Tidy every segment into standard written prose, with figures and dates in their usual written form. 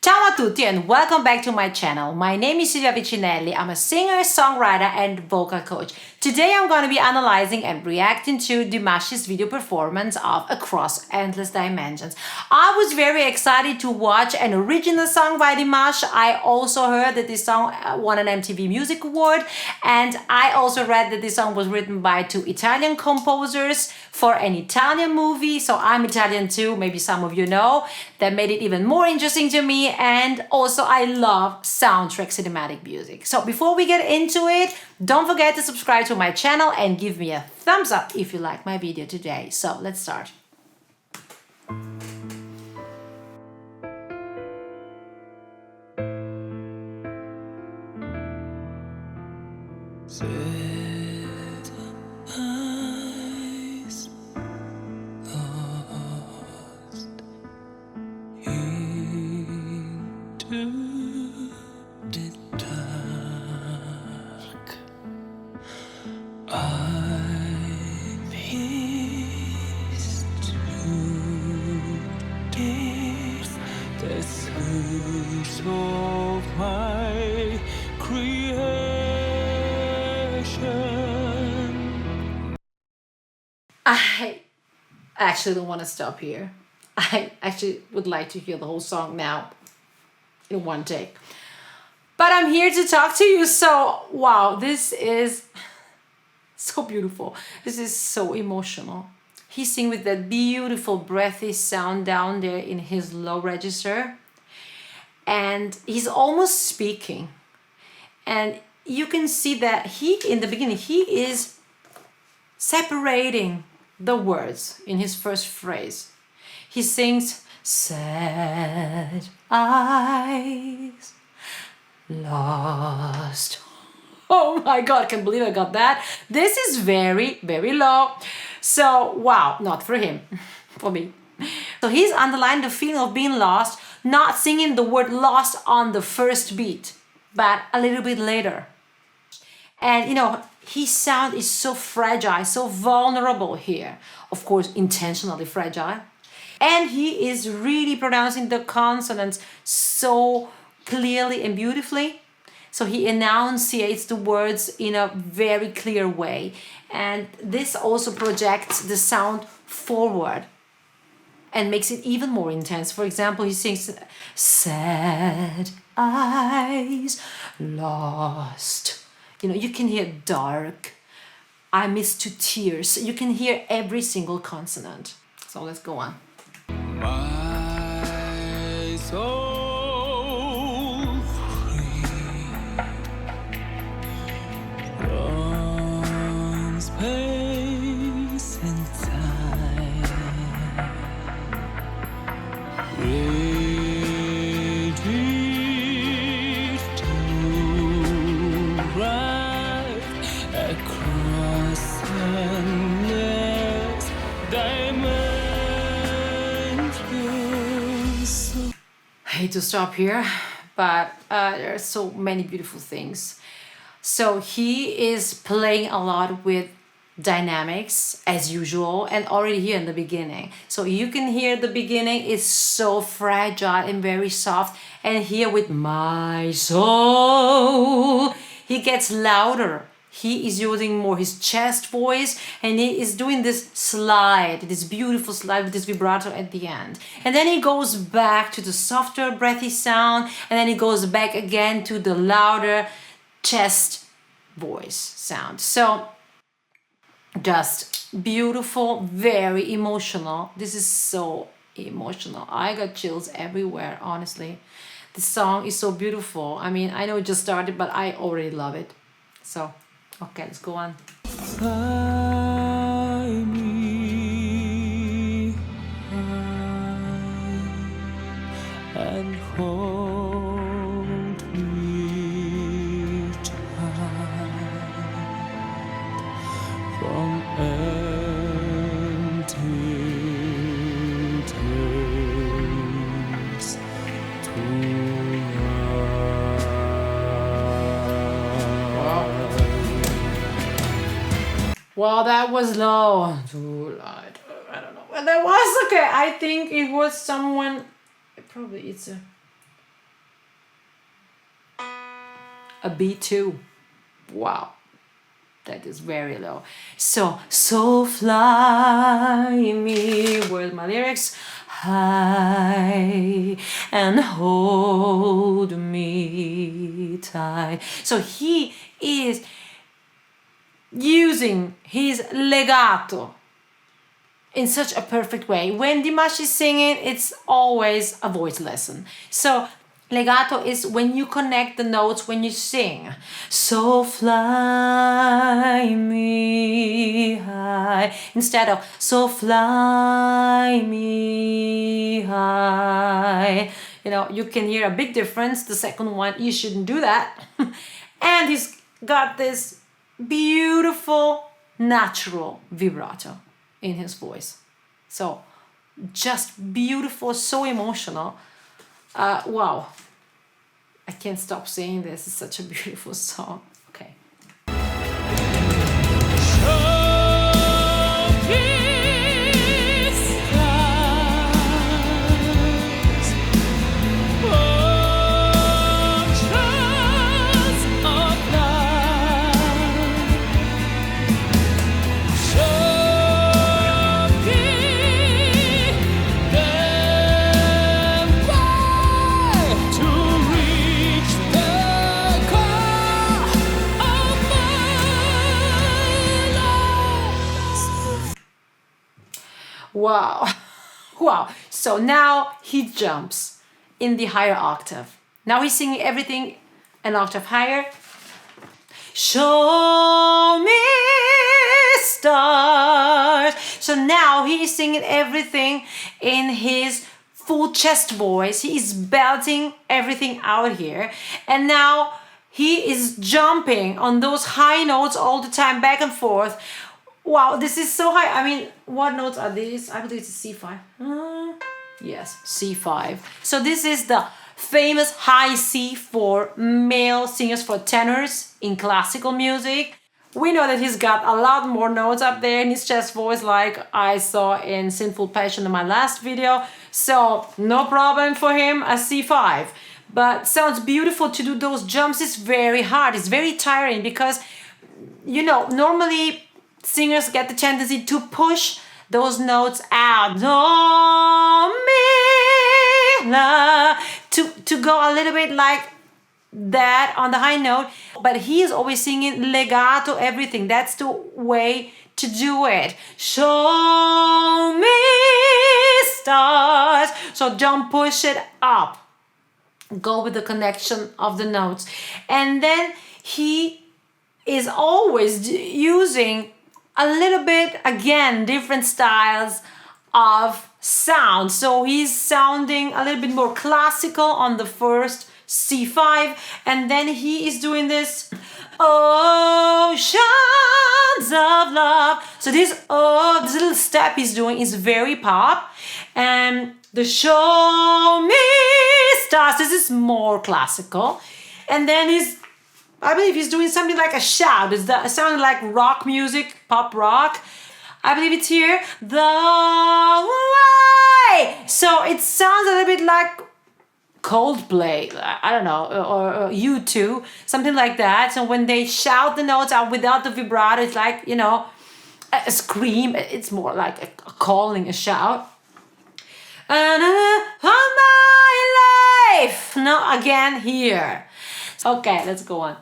Ciao a tutti and welcome back to my channel. My name is Silvia Vicinelli. I'm a singer, songwriter and vocal coach. Today I'm going to be analyzing and reacting to Dimash's video performance of Across Endless Dimensions. I was very excited to watch an original song by Dimash. I also heard that this song won an MTV Music Award, and I also read that this song was written by two Italian composers for an Italian movie. So I'm Italian too, maybe some of you know. That made it even more interesting to me, and also I love soundtrack cinematic music. So before we get into it, don't forget to subscribe to my channel and give me a thumbs up if you like my video today. So let's start. Eyes lost into the dark. I pierced through the search of my creation. I actually don't want to stop here. I actually would like to hear the whole song now in one take. But I'm here to talk to you, so wow, this is so beautiful. This is so emotional. He sings with that beautiful breathy sound down there in his low register, and he's almost speaking. And you can see that in the beginning, he is separating the words in his first phrase. He sings, sad eyes lost. Oh my God, I can't believe I got that. This is very, very low. So, wow, not for him, for me. So he's underlining the feeling of being lost, not singing the word lost on the first beat, but a little bit later. And you know, his sound is so fragile, so vulnerable here. Of course, intentionally fragile. And he is really pronouncing the consonants so clearly and beautifully. So he enunciates the words in a very clear way. And this also projects the sound forward and makes it even more intense. For example, he sings, sad eyes lost. You know, you can hear dark, I miss to tears. You can hear every single consonant. So let's go on. My soul free from space and time, ready to rise across endless dimensions. I hate to stop here, but there are so many beautiful things. So he is playing a lot with dynamics as usual, and already here in the beginning. So you can hear the beginning is so fragile and very soft, and here with my soul, he gets louder. He is using more his chest voice, and he is doing this slide, this beautiful slide with this vibrato at the end. And then he goes back to the softer, breathy sound, and then he goes back again to the louder chest voice sound. So just beautiful, very emotional. This is so emotional. I got chills everywhere, honestly. The song is so beautiful. I mean, I know it just started, but I already love it. So okay, let's go on. Fly me high and hold me tight from empty days to Well, that was low. Too light. I don't know. Well, that was okay. I think it was someone. Probably it's a a B2. Wow, that is very low. So fly me, where's my lyrics? High and hold me tight. So he is using his legato in such a perfect way. When Dimash is singing, it's always a voice lesson. So legato is when you connect the notes when you sing. So fly me high, instead of so fly me high. You know, you can hear a big difference. The second one, you shouldn't do that. And he's got this beautiful natural vibrato in his voice. So just beautiful, so emotional. Wow, I can't stop saying this. It's such a beautiful song. Okay. Wow. Wow. So now he jumps in the higher octave. Now he's singing everything an octave higher. Show me stars. So now he is singing everything in his full chest voice. He is belting everything out here. And now he is jumping on those high notes all the time, back and forth. Wow, this is so high. I mean, what notes are these? I believe it's C5. Yes, C5. So this is the famous high C for male singers, for tenors in classical music. We know that he's got a lot more notes up there in his chest voice, like I saw in Sinful Passion in my last video. So no problem for him, a C5. But sounds beautiful to do those jumps. It's very hard. It's very tiring because, you know, normally singers get the tendency to push those notes out. Do, mi, la, to go a little bit like that on the high note. But he is always singing legato everything. That's the way to do it. Show me stars. So don't push it up. Go with the connection of the notes. And then he is always using a little bit, again, different styles of sound. So he's sounding a little bit more classical on the first C5, and then he is doing this oceans of love. So this little step he's doing is very pop, and the show me stars, this is more classical, and then I believe he's doing something like a shout. It sounded like rock music, pop rock. I believe it's here. The way. So it sounds a little bit like Coldplay, I don't know, or U2, something like that. So when they shout the notes out without the vibrato, it's like, you know, a scream. It's more like a calling, a shout. And on my life. No, again here. Okay, let's go on.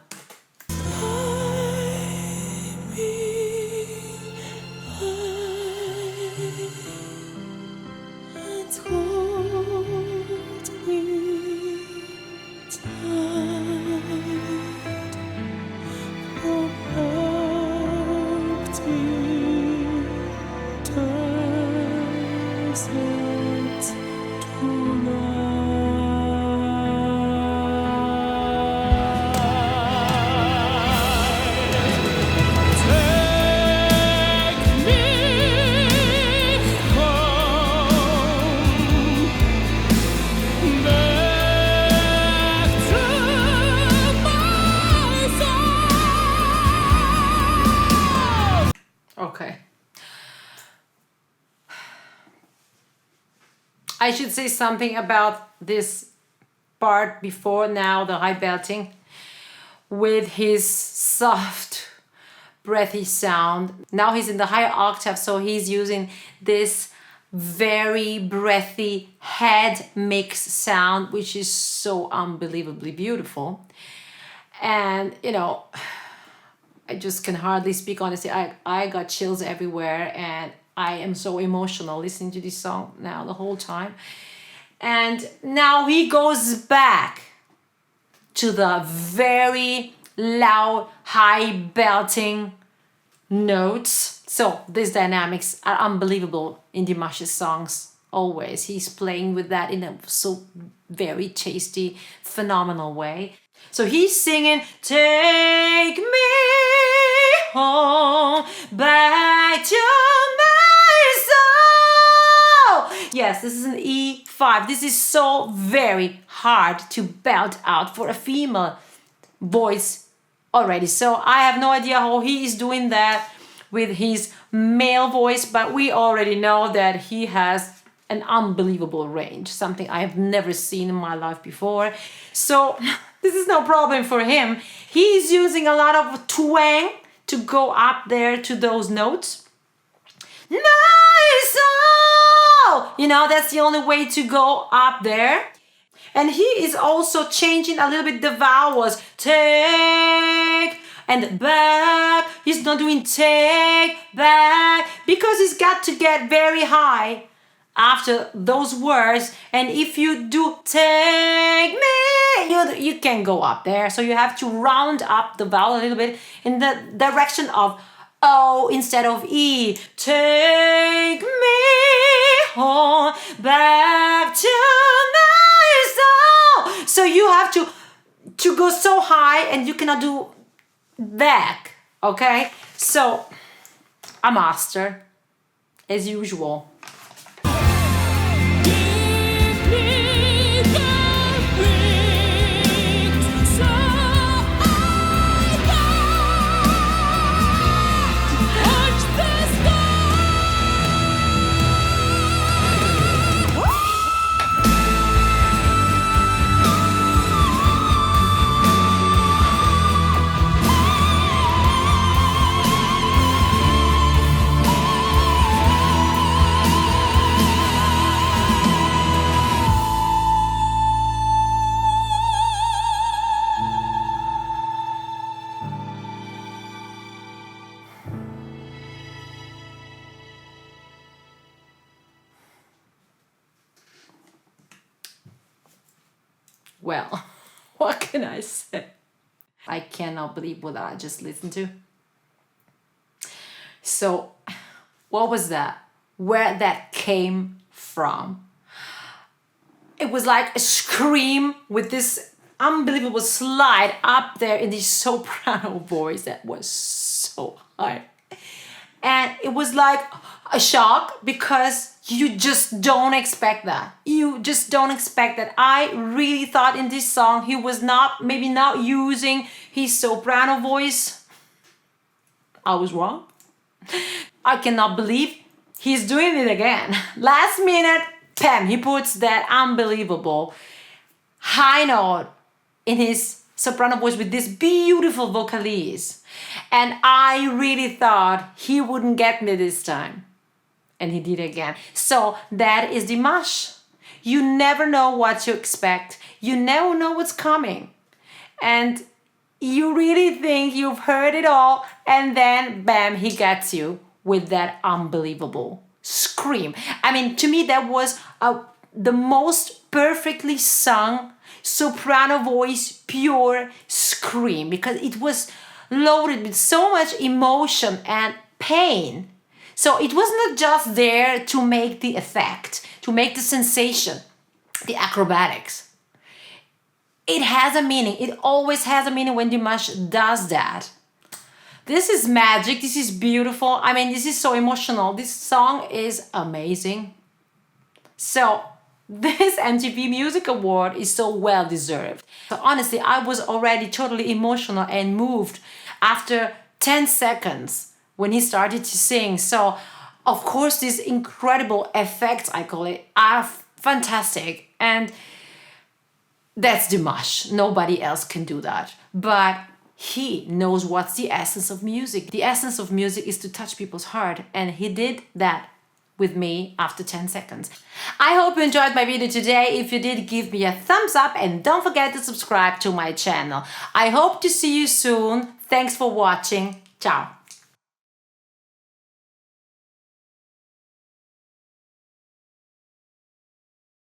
Okay. I should say something about this part before now, the high belting. with his soft, breathy sound. Now he's in the higher octave, so he's using this very breathy head mix sound, which is so unbelievably beautiful. And I just can hardly speak honestly. I got chills everywhere, and I am so emotional listening to this song now the whole time. And now he goes back to the very loud, high belting notes. So these dynamics are unbelievable in Dimash's songs always. He's playing with that in a so very tasty, phenomenal way. So he's singing, take me home back to my soul. Yes, this is an E5. This is so very hard to belt out for a female voice already. So I have no idea how he is doing that with his male voice, but we already know that he has an unbelievable range, something I have never seen in my life before. So this is no problem for him. He's using a lot of twang to go up there to those notes. My soul! That's the only way to go up there. And he is also changing a little bit the vowels. Take and back. He's not doing take, back, because he's got to get very high after those words. And if you do take me, you can go up there. So you have to round up the vowel a little bit in the direction of O instead of E. Take me home back to my soul. So you have to go so high, and you cannot do back. Okay? So a master as usual. Well, what can I say? I cannot believe what I just listened to. So, what was that? Where that came from? It was like a scream with this unbelievable slide up there in this soprano voice that was so high. And it was like a shock because you just don't expect that. You just don't expect that. I really thought in this song he was maybe not using his soprano voice. I was wrong. I cannot believe he's doing it again. Last minute, bam, he puts that unbelievable high note in his soprano voice with this beautiful vocalise. And I really thought he wouldn't get me this time. And he did again. So that is Dimash. You never know what to expect. You never know what's coming. And you really think you've heard it all, and then bam, he gets you with that unbelievable scream. I mean, to me, that was the most perfectly sung soprano voice, pure scream, because it was loaded with so much emotion and pain. So it was not just there to make the effect, to make the sensation, the acrobatics. It has a meaning. It always has a meaning when Dimash does that. This is magic. This is beautiful. I mean, this is so emotional. This song is amazing. So this MTV Music Award is so well deserved. So honestly, I was already totally emotional and moved after 10 seconds when he started to sing. So of course, these incredible effects, I call it, are fantastic. And that's Dimash. Nobody else can do that. But he knows what's the essence of music. The essence of music is to touch people's heart, and he did that with me after 10 seconds. I hope you enjoyed my video today. If you did, give me a thumbs up and don't forget to subscribe to my channel. I hope to see you soon. Thanks for watching. Ciao.